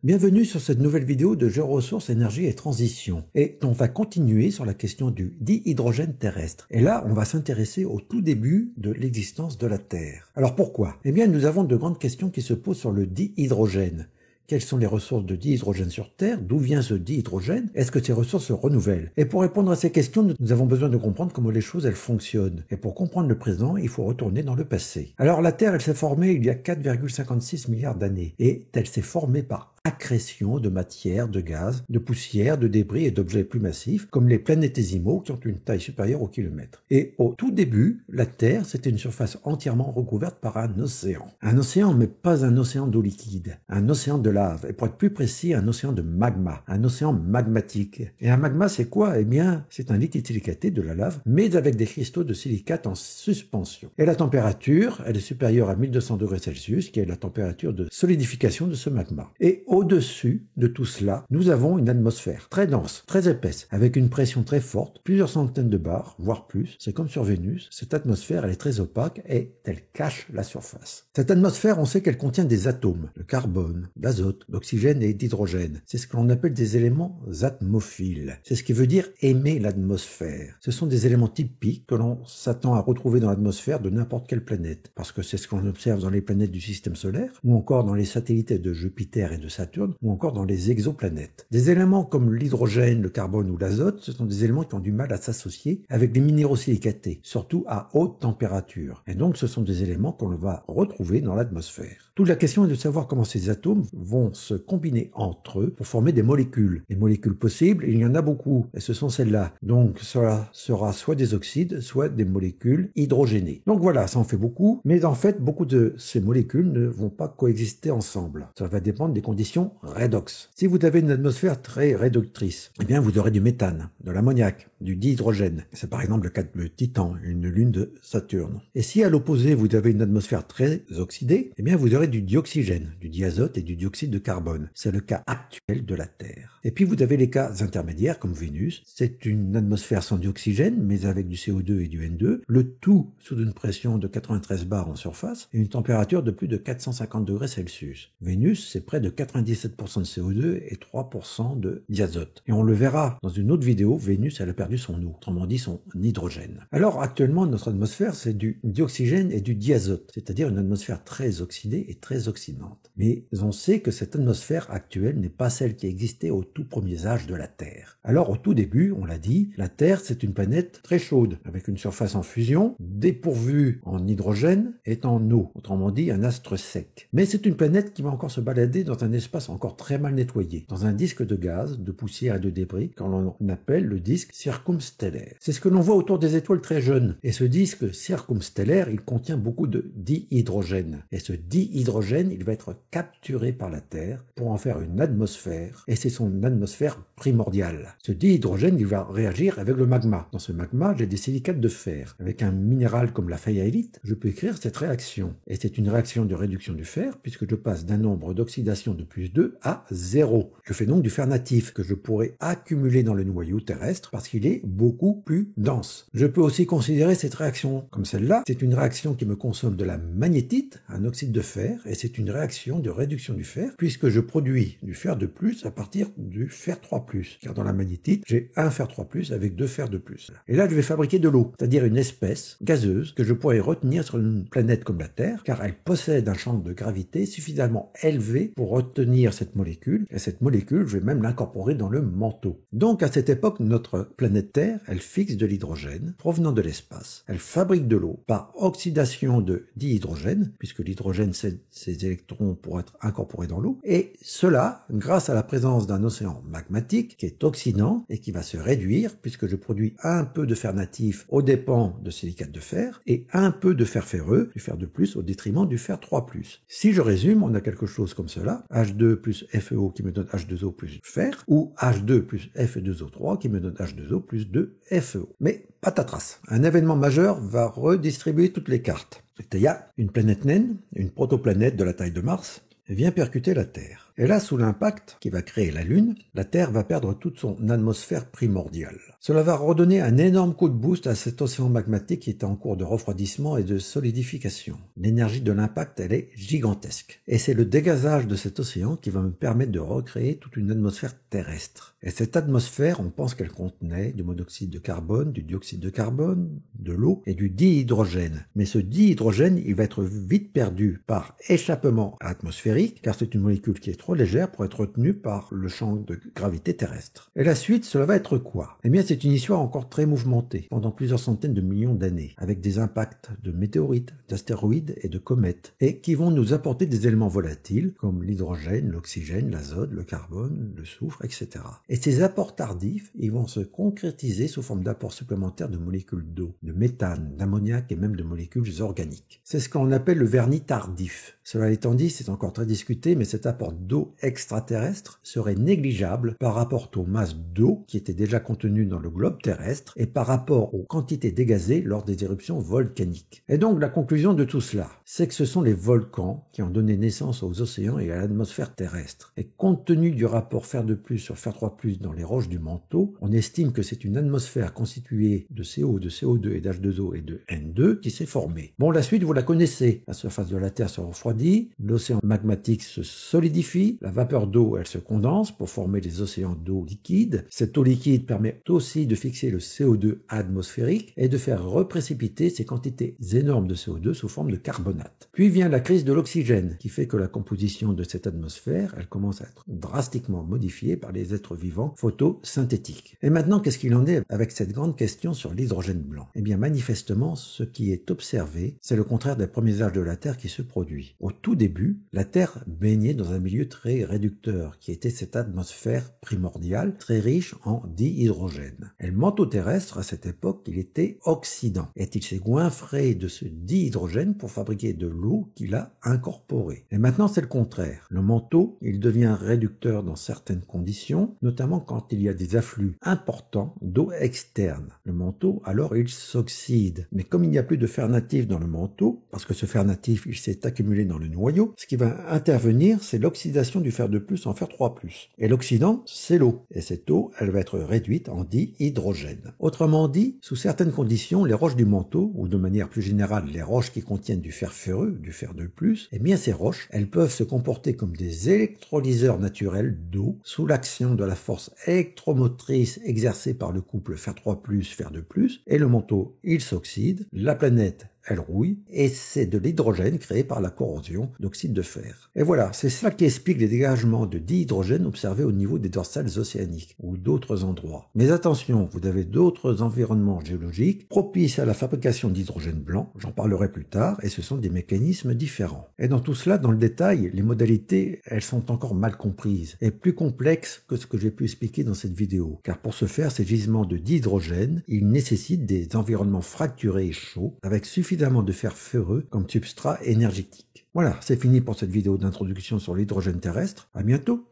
Bienvenue sur cette nouvelle vidéo de Géoressources, énergie et transition. Et on va continuer sur la question du dihydrogène terrestre. Et là, on va s'intéresser au tout début de l'existence de la Terre. Alors pourquoi? Eh bien, nous avons de grandes questions qui se posent sur le dihydrogène. Quelles sont les ressources de dihydrogène sur Terre? D'où vient ce dihydrogène? Est-ce que ces ressources se renouvellent? Et pour répondre à ces questions, nous avons besoin de comprendre comment les choses elles fonctionnent. Et pour comprendre le présent, il faut retourner dans le passé. Alors la Terre, elle s'est formée il y a 4,56 milliards d'années. Et elle s'est formée par accrétion de matière, de gaz, de poussière, de débris et d'objets plus massifs, comme les planétésimaux qui ont une taille supérieure au kilomètre. Et au tout début, la Terre, c'était une surface entièrement recouverte par un océan. Un océan, mais pas un océan d'eau liquide, un océan de lave, et pour être plus précis, un océan de magma, un océan magmatique. Et un magma, c'est quoi? Eh bien, c'est un liquide silicaté de la lave, mais avec des cristaux de silicate en suspension. Et la température, elle est supérieure à 1200 degrés Celsius, qui est la température de solidification de ce magma. Et au-dessus de tout cela, nous avons une atmosphère très dense, très épaisse, avec une pression très forte, plusieurs centaines de bars, voire plus. C'est comme sur Vénus. Cette atmosphère, elle est très opaque et elle cache la surface. Cette atmosphère, on sait qu'elle contient des atomes, de carbone, d'azote, d'oxygène et d'hydrogène. C'est ce que l'on appelle des éléments atmophiles. C'est ce qui veut dire aimer l'atmosphère. Ce sont des éléments typiques que l'on s'attend à retrouver dans l'atmosphère de n'importe quelle planète, parce que c'est ce qu'on observe dans les planètes du système solaire, ou encore dans les satellites de Jupiter et de Saturne, ou encore dans les exoplanètes. Des éléments comme l'hydrogène, le carbone ou l'azote, ce sont des éléments qui ont du mal à s'associer avec des minéraux silicatés, surtout à haute température. Et donc ce sont des éléments qu'on va retrouver dans l'atmosphère. Toute la question est de savoir comment ces atomes vont se combiner entre eux pour former des molécules. Les molécules possibles, il y en a beaucoup, et ce sont celles-là. Donc cela sera soit des oxydes, soit des molécules hydrogénées. Donc voilà, ça en fait beaucoup, mais en fait, beaucoup de ces molécules ne vont pas coexister ensemble. Ça va dépendre des conditions redox. Si vous avez une atmosphère très réductrice, eh bien vous aurez du méthane, de l'ammoniac, du dihydrogène. C'est par exemple le cas de Titan, une lune de Saturne. Et si à l'opposé vous avez une atmosphère très oxydée, eh bien vous aurez du dioxygène, du diazote et du dioxyde de carbone. C'est le cas actuel de la Terre. Et puis vous avez les cas intermédiaires comme Vénus. C'est une atmosphère sans dioxygène, mais avec du CO2 et du N2, le tout sous une pression de 93 bars en surface et une température de plus de 450 degrés Celsius. Vénus, c'est près de 97% de CO2 et 3% de diazote. Et on le verra dans une autre vidéo, Vénus, elle a perdu son eau, autrement dit son hydrogène. Alors actuellement, notre atmosphère, c'est du dioxygène et du diazote, c'est-à-dire une atmosphère très oxydée et très oxydante. Mais on sait que cette atmosphère actuelle n'est pas celle qui existait aux tout premiers âges de la Terre. Alors au tout début, on l'a dit, la Terre, c'est une planète très chaude, avec une surface en fusion, dépourvue en hydrogène et en eau, autrement dit un astre sec. Mais c'est une planète qui va encore se balader dans un espace encore très mal nettoyé, dans un disque de gaz, de poussière et de débris, qu'on appelle le disque circumstellaire. C'est ce que l'on voit autour des étoiles très jeunes. Et ce disque circumstellaire, il contient beaucoup de dihydrogène. Et ce dihydrogène, il va être capturé par la Terre pour en faire une atmosphère. Et c'est son atmosphère primordiale. Ce dihydrogène, il va réagir avec le magma. Dans ce magma, j'ai des silicates de fer. Avec un minéral comme la faïalite, je peux écrire cette réaction. Et c'est une réaction de réduction du fer, puisque je passe d'un nombre d'oxydation de plus 2 à 0. Je fais donc du fer natif que je pourrais accumuler dans le noyau terrestre parce qu'il est beaucoup plus dense. Je peux aussi considérer cette réaction comme celle-là. C'est une réaction qui me consomme de la magnétite, un oxyde de fer, et c'est une réaction de réduction du fer puisque je produis du fer de plus à partir du fer 3+. Car dans la magnétite, j'ai un fer 3+, avec 2 fers de plus. Et là, je vais fabriquer de l'eau, c'est-à-dire une espèce gazeuse que je pourrais retenir sur une planète comme la Terre car elle possède un champ de gravité suffisamment élevé pour retenir cette molécule, et cette molécule, je vais même l'incorporer dans le manteau. Donc à cette époque, notre planète Terre, elle fixe de l'hydrogène provenant de l'espace. Elle fabrique de l'eau par oxydation de dihydrogène, puisque l'hydrogène cède ses électrons pour être incorporés dans l'eau, et cela grâce à la présence d'un océan magmatique qui est oxydant et qui va se réduire, puisque je produis un peu de fer natif aux dépens de silicate de fer, et un peu de fer ferreux, du fer de plus, au détriment du fer 3+. Si je résume, on a quelque chose comme cela, H2 plus FeO qui me donne H2O plus fer, ou H2 plus Fe2O3 qui me donne H2O plus 2FeO. Mais patatras, un événement majeur va redistribuer toutes les cartes. Il y a une planète naine, une protoplanète de la taille de Mars, vient percuter la Terre. Et là, sous l'impact qui va créer la Lune, la Terre va perdre toute son atmosphère primordiale. Cela va redonner un énorme coup de boost à cet océan magmatique qui est en cours de refroidissement et de solidification. L'énergie de l'impact, elle est gigantesque. Et c'est le dégazage de cet océan qui va me permettre de recréer toute une atmosphère terrestre. Et cette atmosphère, on pense qu'elle contenait du monoxyde de carbone, du dioxyde de carbone, de l'eau et du dihydrogène. Mais ce dihydrogène, il va être vite perdu par échappement atmosphérique, car c'est une molécule qui est trop légère pour être retenue par le champ de gravité terrestre. Et la suite, cela va être quoi? Eh bien, c'est une histoire encore très mouvementée, pendant plusieurs centaines de millions d'années, avec des impacts de météorites, d'astéroïdes et de comètes, et qui vont nous apporter des éléments volatiles, comme l'hydrogène, l'oxygène, l'azote, le carbone, le soufre, etc. Et ces apports tardifs, ils vont se concrétiser sous forme d'apports supplémentaires de molécules d'eau, de méthane, d'ammoniac et même de molécules organiques. C'est ce qu'on appelle le vernis tardif. Cela étant dit, c'est encore très discuté, mais cet apport d'eau extraterrestre serait négligeable par rapport aux masses d'eau qui étaient déjà contenues dans le globe terrestre et par rapport aux quantités dégazées lors des éruptions volcaniques. Et donc la conclusion de tout cela, c'est que ce sont les volcans qui ont donné naissance aux océans et à l'atmosphère terrestre. Et compte tenu du rapport fer de plus sur fer 3+ dans les roches du manteau, on estime que c'est une atmosphère constituée de CO, de CO2 et d'H2O et de N2 qui s'est formée. Bon, la suite, vous la connaissez. La surface de la Terre se refroidit, l'océan magmatique se solidifie, la vapeur d'eau, elle se condense pour former des océans d'eau liquide. Cette eau liquide permet aussi de fixer le CO2 atmosphérique et de faire reprécipiter ces quantités énormes de CO2 sous forme de carbonate. Puis vient la crise de l'oxygène qui fait que la composition de cette atmosphère, elle commence à être drastiquement modifiée par les êtres vivants photosynthétiques. Et maintenant, qu'est-ce qu'il en est avec cette grande question sur l'hydrogène blanc? Eh bien, manifestement, ce qui est observé, c'est le contraire des premiers âges de la Terre qui se produit. Au tout début, la Terre baignait dans un milieu très réducteur, qui était cette atmosphère primordiale, très riche en dihydrogène. Et le manteau terrestre, à cette époque, il était oxydant. Et il s'est goinfré de ce dihydrogène pour fabriquer de l'eau qu'il a incorporée. Et maintenant, c'est le contraire. Le manteau, il devient réducteur dans certaines conditions, notamment quand il y a des afflux importants d'eau externe. Le manteau, alors, il s'oxyde. Mais comme il n'y a plus de fer natif dans le manteau, parce que ce fer natif, il s'est accumulé dans le noyau, ce qui va intervenir, c'est l'oxydation du fer de plus en fer 3+. Et l'oxydant, c'est l'eau. Et cette eau, elle va être réduite en dihydrogène. Autrement dit, sous certaines conditions, les roches du manteau, ou de manière plus générale, les roches qui contiennent du fer ferreux, du fer de plus, eh bien ces roches, elles peuvent se comporter comme des électrolyseurs naturels d'eau sous l'action de la force électromotrice exercée par le couple fer 3+, fer de plus, et le manteau, il s'oxyde, la planète, elle rouille, et c'est de l'hydrogène créé par la corrosion d'oxyde de fer. Et voilà, c'est cela qui explique les dégagements de dihydrogène observés au niveau des dorsales océaniques, ou d'autres endroits. Mais attention, vous avez d'autres environnements géologiques propices à la fabrication d'hydrogène blanc, j'en parlerai plus tard, et ce sont des mécanismes différents. Et dans tout cela, dans le détail, les modalités, elles sont encore mal comprises, et plus complexes que ce que j'ai pu expliquer dans cette vidéo, car pour ce faire, ces gisements de dihydrogène, ils nécessitent des environnements fracturés et chauds, avec suffisamment de fer ferreux comme substrat énergétique. Voilà, c'est fini pour cette vidéo d'introduction sur l'hydrogène terrestre. À bientôt!